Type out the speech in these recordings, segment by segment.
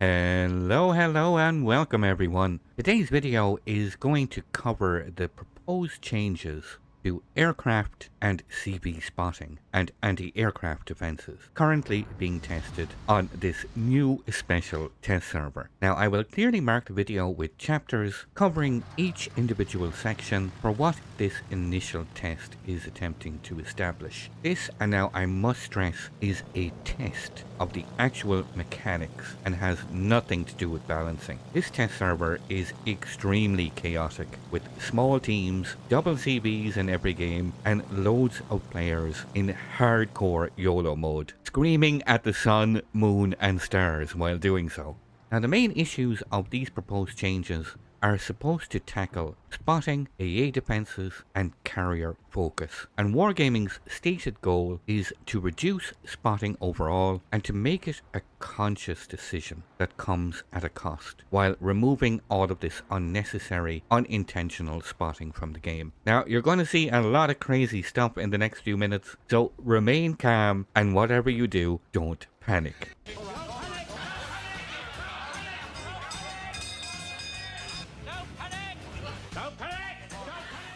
Hello and welcome everyone. Today's video is going to cover the proposed changes to aircraft and CV spotting and anti-aircraft defenses currently being tested on this new special test server. Now I will clearly mark the video with chapters covering each individual section for what this initial test is attempting to establish. This, and now I must stress, is a test of the actual mechanics and has nothing to do with balancing. This test server is extremely chaotic with small teams, double CVs in every game, and loads of players in hardcore YOLO mode, screaming at the sun, moon and stars while doing so. Now the main issues of these proposed changes are supposed to tackle spotting, AA defenses and carrier focus. And Wargaming's stated goal is to reduce spotting overall and to make it a conscious decision that comes at a cost, while removing all of this unnecessary, unintentional spotting from the game. Now you're going to see a lot of crazy stuff in the next few minutes, so remain calm and whatever you do, don't panic.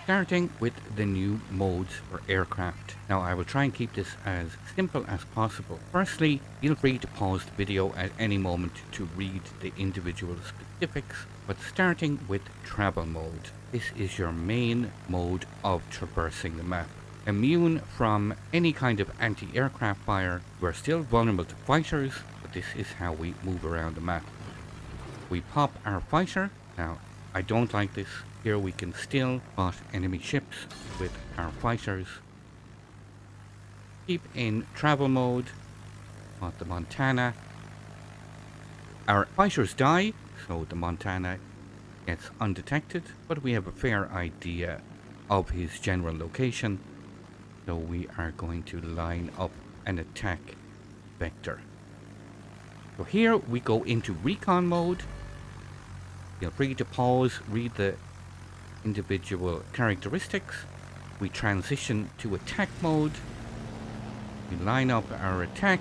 Starting with the new modes for aircraft. Now I will try and keep this as simple as possible. Firstly, feel free to pause the video at any moment to read the individual specifics, but starting with travel mode. This is your main mode of traversing the map. Immune from any kind of anti-aircraft fire, we are still vulnerable to fighters, but this is how we move around the map. We pop our fighter. Now I don't like this. Here we can still spot enemy ships with our fighters. Keep in travel mode, spot the Montana. Our fighters die, so the Montana gets undetected, but we have a fair idea of his general location, so we are going to line up an attack vector. So here we go into Recon mode. Feel free to pause, read the individual characteristics. We transition to attack mode. We line up our attack.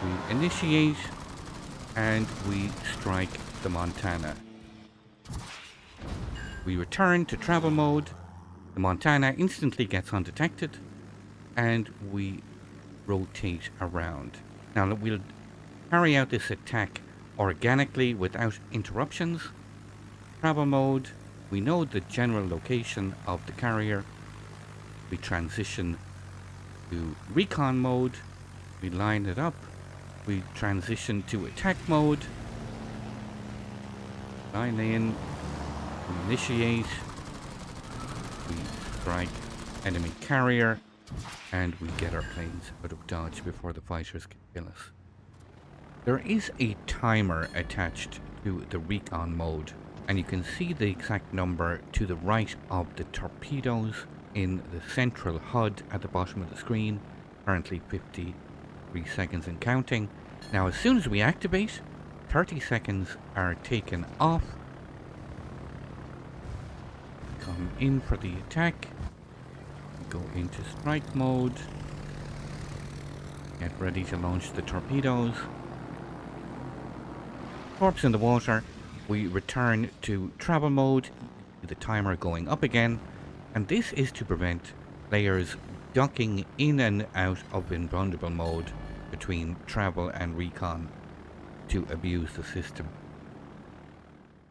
We initiate and we strike the Montana. We return to travel mode. The Montana instantly gets undetected and we rotate around. Now we'll carry out this attack organically without interruptions. Travel mode, we know the general location of the carrier. We transition to recon mode. We line it up. We transition to attack mode. Line in. We initiate. We strike enemy carrier. And we get our planes out of dodge before the fighters can kill us. There is a timer attached to the recon mode, and you can see the exact number to the right of the torpedoes in the central HUD at the bottom of the screen. Currently 53 seconds and counting. Now as soon as we activate, 30 seconds are taken off. Come in for the attack. Go into strike mode. Get ready to launch the torpedoes. Corpse in the water. We return to travel mode, the timer going up again, and this is to prevent players ducking in and out of invulnerable mode between travel and recon to abuse the system.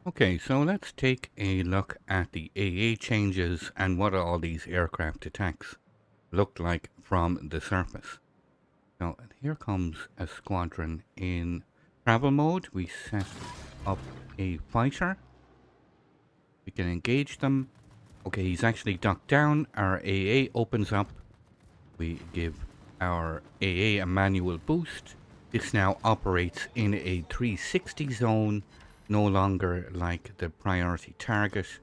Okay, so let's take a look at the AA changes and what all these aircraft attacks look like from the surface. So here comes a squadron in travel mode. We set up a fighter. We can engage them. Okay, he's actually ducked down. Our AA opens up. We give our AA a manual boost. This now operates in a 360 zone, no longer like the priority target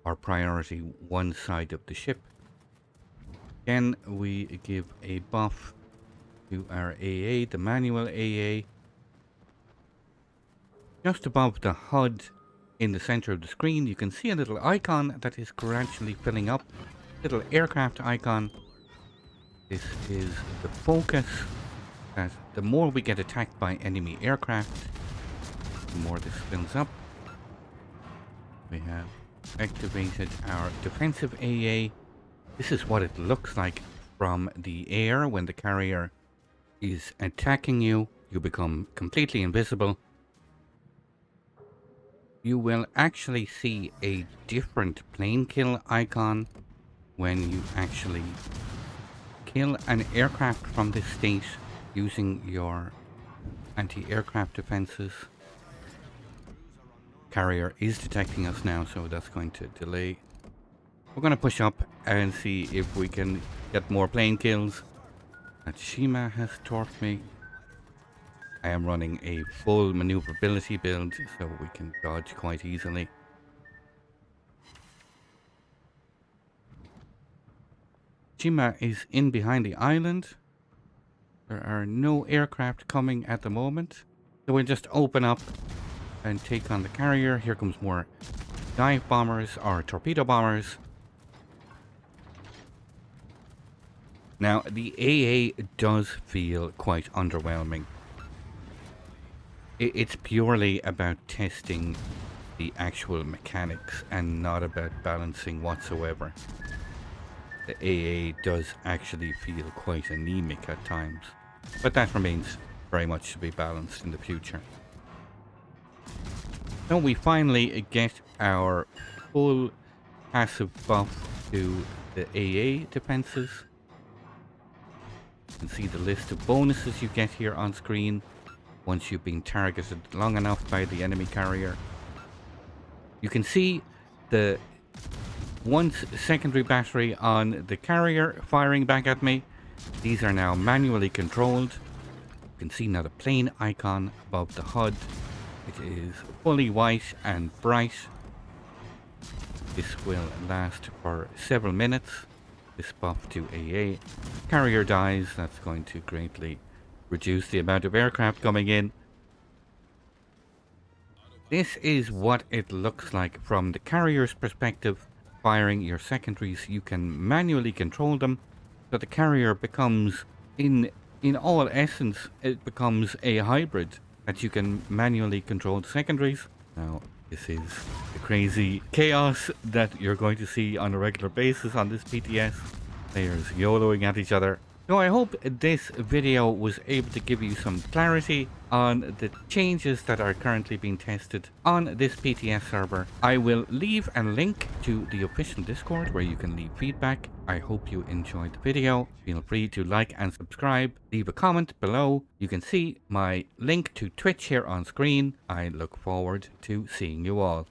or priority one side of the ship. Again, we give a buff to our AA, the manual AA. Just above the HUD in the center of the screen, you can see a little icon that is gradually filling up. Little aircraft icon. This is the focus. that the more we get attacked by enemy aircraft, the more this fills up. We have activated our defensive AA. This is what it looks like from the air when the carrier is attacking you. You become completely invisible. You will actually see a different plane kill icon when you actually kill an aircraft from this state using your anti-aircraft defenses. Carrier is detecting us now, so that's going to delay. We're going to push up and see if we can get more plane kills. That Shima has torqued me. I am running a full maneuverability build, so we can dodge quite easily. Shima is in behind the island. There are no aircraft coming at the moment. So we'll just open up and take on the carrier. Here comes more dive bombers or torpedo bombers. Now, the AA does feel quite underwhelming. It's purely about testing the actual mechanics and not about balancing whatsoever. The AA does actually feel quite anemic at times, but that remains very much to be balanced in the future. So we finally get our full passive buff to the AA defenses. You can see the list of bonuses you get here on screen once you've been targeted long enough by the enemy carrier. You can see the once secondary battery on the carrier firing back at me. These are now manually controlled. You can see now the plane icon above the HUD. It is fully white and bright. This will last for several minutes. This buff to AA. Carrier dies, that's going to greatly reduce the amount of aircraft coming in. This is what it looks like from the carrier's perspective. Firing your secondaries, you can manually control them, so the carrier becomes, in all essence, it becomes a hybrid that you can manually control the secondaries. Now, this is the crazy chaos that you're going to see on a regular basis on this PTS. Players YOLOing at each other. So I hope this video was able to give you some clarity on the changes that are currently being tested on this PTS server. I will leave a link to the official Discord where you can leave feedback. I hope you enjoyed the video. Feel free to like and subscribe. Leave a comment below. You can see my link to Twitch here on screen. I look forward to seeing you all.